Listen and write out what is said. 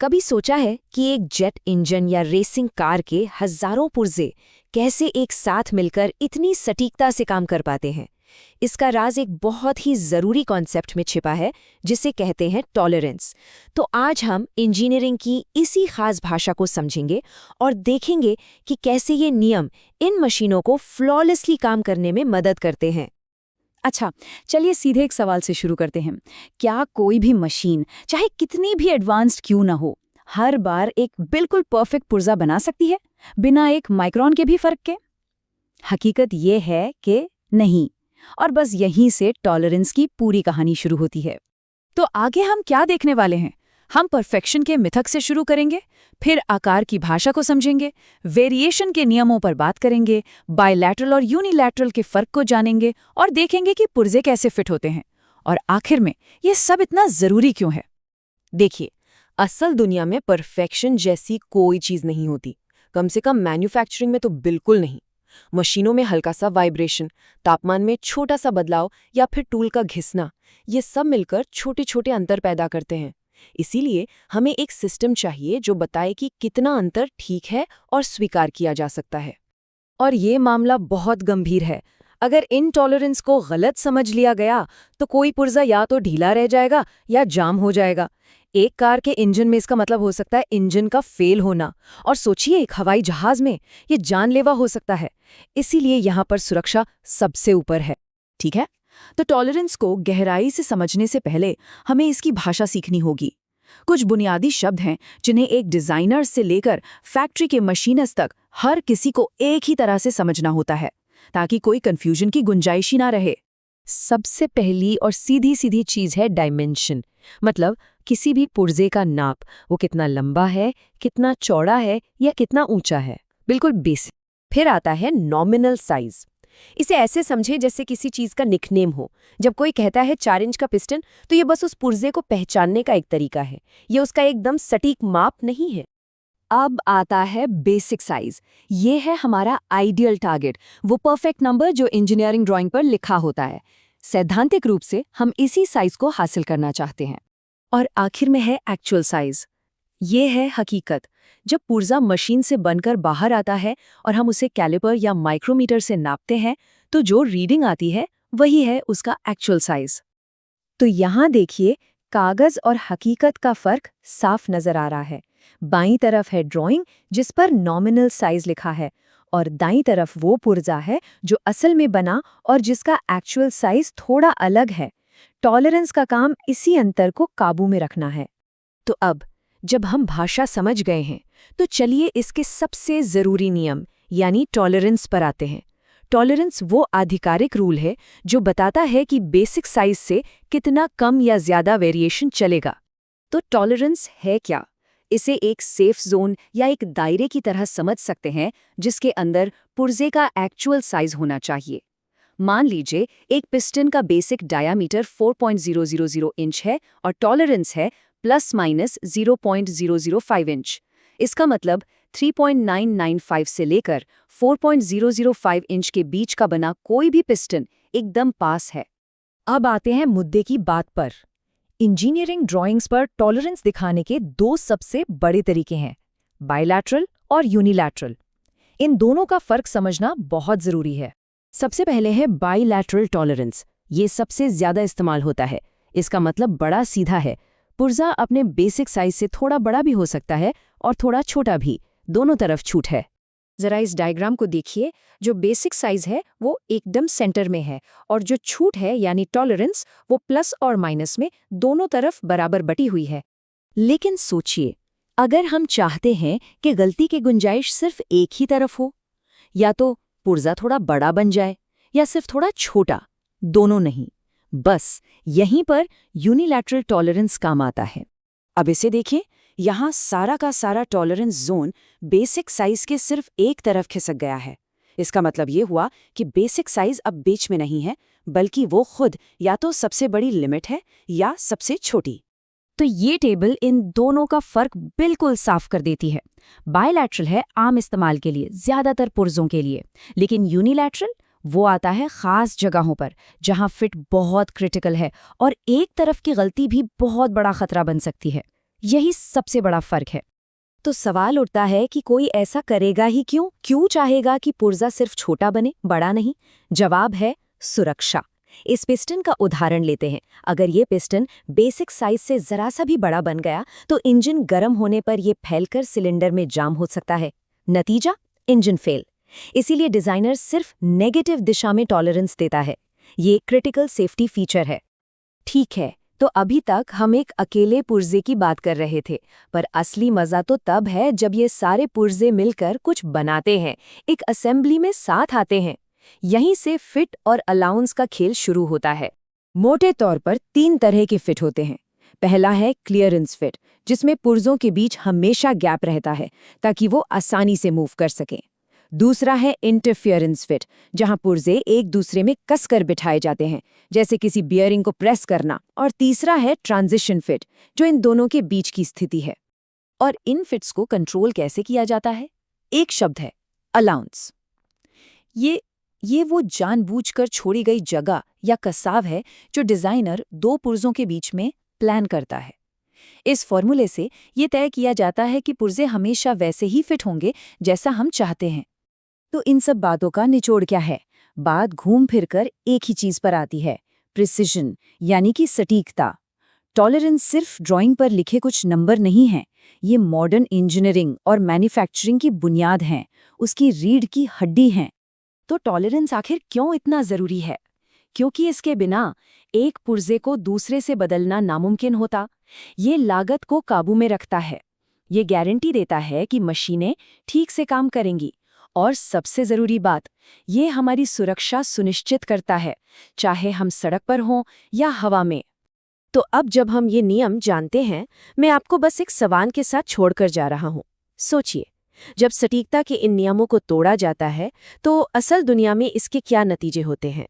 कभी सोचा है कि एक जेट इंजन या रेसिंग कार के हजारों पुर्जे कैसे एक साथ मिलकर इतनी सटीकता से काम कर पाते हैं? इसका राज एक बहुत ही जरूरी कॉन्सेप्ट में छिपा है, जिसे कहते हैं टॉलरेंस। तो आज हम इंजीनियरिंग की इसी खास भाषा को समझेंगे और देखेंगे कि कैसे ये नियम इन मशीनों को फ्लॉलेसली काम करने में मदद करते हैं। अच्छा, चलिए सीधे एक सवाल से शुरू करते हैं। क्या कोई भी मशीन, चाहे कितनी भी एडवांस्ड क्यों ना हो, हर बार एक बिल्कुल परफेक्ट पुर्जा बना सकती है, बिना एक माइक्रोन के भी फर्क के? हकीकत ये है कि नहीं। और बस यहीं से टॉलरेंस की पूरी कहानी शुरू होती है। तो आगे हम क्या देखने वाले हैं? हम परफेक्शन के मिथक से शुरू करेंगे, फिर आकार की भाषा को समझेंगे, वेरिएशन के नियमों पर बात करेंगे, बायलैटरल और यूनिलैटरल के फर्क को जानेंगे और देखेंगे कि पुर्जे कैसे फिट होते हैं। और आखिर में ये सब इतना जरूरी क्यों है? देखिए, असल दुनिया में परफेक्शन जैसी कोई चीज नहीं होती, कम से कम मैन्युफैक्चरिंग में तो बिल्कुल नहीं। मशीनों में हल्का सा वाइब्रेशन, तापमान में छोटा सा बदलाव या फिर टूल का घिसना, ये सब मिलकर छोटे छोटे अंतर पैदा करते हैं। इसीलिए हमें एक सिस्टम चाहिए जो बताए कि कितना अंतर ठीक है और स्वीकार किया जा सकता है। और ये मामला बहुत गंभीर है। अगर इन टॉलरेंस को गलत समझ लिया गया तो कोई पुर्जा या तो ढीला रह जाएगा या जाम हो जाएगा। एक कार के इंजन में इसका मतलब हो सकता है इंजन का फेल होना, और सोचिए एक हवाई जहाज में ये जानलेवा हो सकता है। इसीलिए यहाँ पर सुरक्षा सबसे ऊपर है। ठीक है, तो टॉलरेंस को गहराई से समझने से पहले हमें इसकी भाषा सीखनी होगी। कुछ बुनियादी शब्द हैं जिन्हें एक डिजाइनर से लेकर फैक्ट्री के मशीनिस्ट तक हर किसी को एक ही तरह से समझना होता है, ताकि कोई कंफ्यूजन की गुंजाइश ही ना रहे। सबसे पहली और सीधी सीधी चीज है डायमेंशन, मतलब किसी भी पुर्जे का नाप, वो कितना लंबा है, कितना चौड़ा है या कितना ऊंचा है, बिल्कुल बेसिक। फिर आता है नॉमिनल साइज। इसे ऐसे समझे जैसे किसी चीज का निकनेम हो। जब कोई कहता है 4 इंच का पिस्टन, तो ये बस उस पुर्जे को पहचानने का एक तरीका है, ये उसका एकदम सटीक माप नहीं है। अब आता है बेसिक साइज। ये है हमारा आइडियल टारगेट, वो परफेक्ट नंबर जो इंजीनियरिंग ड्राइंग पर लिखा होता है। सैद्धांतिक रूप से हम इसी साइज को हासिल करना चाहते हैं। और आखिर में है एक्चुअल साइज। ये है हकीकत। जब पुर्जा मशीन से बनकर बाहर आता है और हम उसे कैलिपर या माइक्रोमीटर से नापते हैं, तो जो रीडिंग आती है वही है उसका एक्चुअल साइज। तो यहाँ देखिए, कागज और हकीकत का फर्क साफ नजर आ रहा है। बाईं तरफ है ड्राइंग जिस पर नॉमिनल साइज लिखा है, और दाईं तरफ वो पुर्जा है जो असल में बना और जिसका एक्चुअल साइज थोड़ा अलग है। टॉलरेंस का काम इसी अंतर को काबू में रखना है। तो अब जब हम भाषा समझ गए हैं, तो चलिए इसके सबसे जरूरी नियम यानी टॉलरेंस पर आते हैं। टॉलरेंस वो आधिकारिक रूल है जो बताता है कि बेसिक साइज से कितना कम या ज्यादा वेरिएशन चलेगा। तो टॉलरेंस है क्या? इसे एक सेफ जोन या एक दायरे की तरह समझ सकते हैं, जिसके अंदर पुर्जे का एक्चुअल साइज होना चाहिए। मान लीजिए एक पिस्टन का बेसिक डायामीटर 4.000 इंच है और टॉलरेंस है ±0.005 इंच। इसका मतलब 3.995 से लेकर 4.005 इंच के बीच का बना कोई भी पिस्टन एकदम पास है। अब आते हैं मुद्दे की बात पर। इंजीनियरिंग ड्राइंग्स पर टॉलरेंस दिखाने के 2 सबसे बड़े तरीके हैं, बायलैटरल और यूनिलैटरल। इन दोनों का फर्क समझना बहुत जरूरी है। सबसे पहले है बायलैटरल टॉलरेंस। ये सबसे ज्यादा इस्तेमाल होता है। इसका मतलब बड़ा सीधा है। पुर्जा अपने बेसिक साइज से थोड़ा बड़ा भी हो सकता है और थोड़ा छोटा भी, दोनों तरफ छूट है। जरा इस डायग्राम को देखिए। जो बेसिक साइज है वो एकदम सेंटर में है, और जो छूट है यानी टॉलरेंस, वो प्लस और माइनस में दोनों तरफ बराबर बटी हुई है। लेकिन सोचिए, अगर हम चाहते हैं कि गलती की गुंजाइश सिर्फ एक ही तरफ हो, या तो पुर्जा थोड़ा बड़ा बन जाए या सिर्फ थोड़ा छोटा, दोनों नहीं, बस यहीं पर यूनिलैटरल टॉलरेंस काम आता है। अब इसे देखिए, यहाँ सारा का सारा टॉलरेंस जोन बेसिक साइज के सिर्फ एक तरफ खिसक गया है। इसका मतलब ये हुआ कि बेसिक साइज अब बीच में नहीं है, बल्कि वो खुद या तो सबसे बड़ी लिमिट है या सबसे छोटी। तो ये टेबल इन दोनों का फर्क बिल्कुल साफ कर देती है। बायलैटरल है आम इस्तेमाल के लिए, ज्यादातर पुर्जों के लिए, लेकिन यूनिलैटरल वो आता है खास जगहों पर जहां फिट बहुत क्रिटिकल है और एक तरफ की गलती भी बहुत बड़ा खतरा बन सकती है। यही सबसे बड़ा फर्क है। तो सवाल उठता है कि कोई ऐसा करेगा ही क्यों? क्यों चाहेगा कि पुर्जा सिर्फ छोटा बने, बड़ा नहीं? जवाब है सुरक्षा। इस पिस्टन का उदाहरण लेते हैं। अगर ये पिस्टन बेसिक साइज से जरा सा भी बड़ा बन गया तो इंजन गर्म होने पर ये फैलकर सिलेंडर में जाम हो सकता है। नतीजा, इंजन फेल। इसीलिए डिजाइनर सिर्फ नेगेटिव दिशा में टॉलरेंस देता है। ये क्रिटिकल सेफ्टी फीचर है। ठीक है, तो अभी तक हम एक अकेले पुर्जे की बात कर रहे थे, पर असली मजा तो तब है जब ये सारे पुर्जे मिलकर कुछ बनाते हैं, एक असेंबली में साथ आते हैं। यहीं से फिट और अलाउंस का खेल शुरू होता है। मोटे तौर पर 3 तरह के फिट होते हैं। पहला है क्लियरेंस फिट, जिसमें पुर्जों के बीच हमेशा गैप रहता है ताकि वो आसानी से मूव कर सकें। दूसरा है इंटरफियरेंस फिट, जहां पुर्जे एक दूसरे में कसकर बिठाए जाते हैं, जैसे किसी बियरिंग को प्रेस करना। और तीसरा है ट्रांजिशन फिट, जो इन दोनों के बीच की स्थिति है। और इन फिट्स को कंट्रोल कैसे किया जाता है? एक शब्द है, अलाउंस। ये वो जानबूझकर छोड़ी गई जगह या कसाव है जो डिजाइनर दो पुर्जों के बीच में प्लान करता है। इस फॉर्मूले से ये तय किया जाता है कि पुर्जे हमेशा वैसे ही फिट होंगे जैसा हम चाहते हैं। तो इन सब बातों का निचोड़ क्या है? बात घूम फिरकर एक ही चीज पर आती है, प्रिसिजन, यानी कि सटीकता। टॉलरेंस सिर्फ ड्राइंग पर लिखे कुछ नंबर नहीं हैं, ये मॉडर्न इंजीनियरिंग और मैन्युफैक्चरिंग की बुनियाद हैं, उसकी रीढ़ की हड्डी हैं। तो टॉलरेंस आखिर क्यों इतना जरूरी है? क्योंकि इसके बिना एक पुर्जे को दूसरे से बदलना नामुमकिन होता। ये लागत को काबू में रखता है, ये गारंटी देता है कि मशीनें ठीक से काम करेंगी, और सबसे जरूरी बात, ये हमारी सुरक्षा सुनिश्चित करता है, चाहे हम सड़क पर हों या हवा में। तो अब जब हम ये नियम जानते हैं, मैं आपको बस एक सवाल के साथ छोड़कर जा रहा हूं। सोचिए, जब सटीकता के इन नियमों को तोड़ा जाता है तो असल दुनिया में इसके क्या नतीजे होते हैं?